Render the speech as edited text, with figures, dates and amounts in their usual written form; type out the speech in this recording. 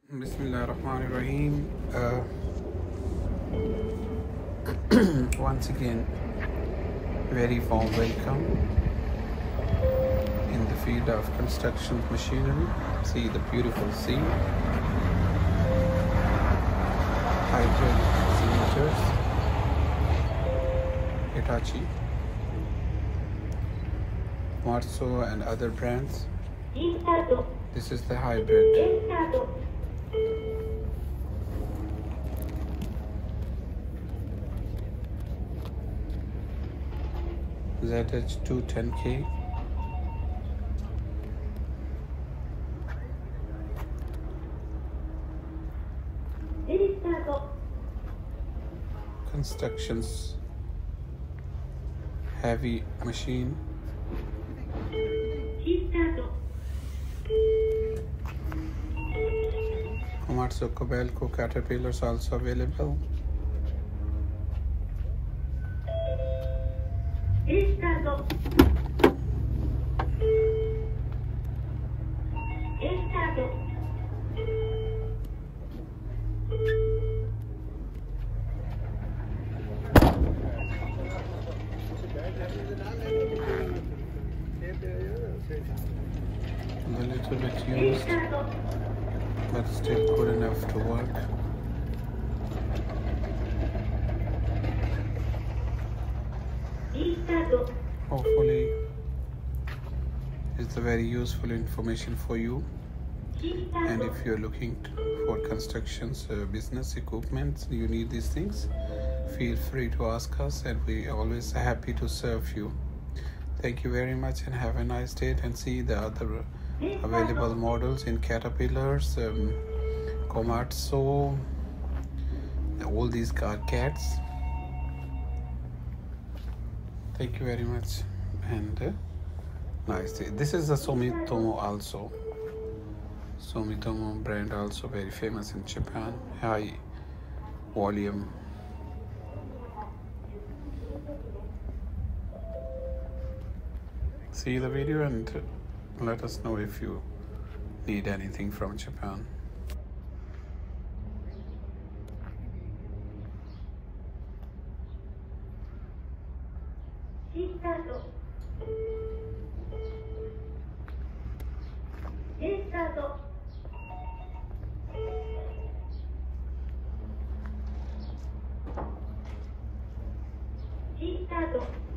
Bismillahirrahmanirrahim. Once again, very warm welcome in the field of construction machinery. See the beautiful sea, hydraulic excavators, Hitachi, Komatsu and other brands. This is the hybrid. ZH210K. Constructions heavy machine. Komatsu Kobelo caterpillars also available. A little bit used, but still good enough to work. Hopefully, it's a very useful information for you. And if you're looking for constructions, business equipment, you need these things, feel free to ask us, and we are always happy to serve you. Thank you very much and have a nice day, and see the other available models in caterpillars, Komatsu, all these cats. Thank you very much and nice day. This is the Sumitomo also. Sumitomo brand also very famous in Japan. High volume. See the video and let us know if you need anything from Japan. Start.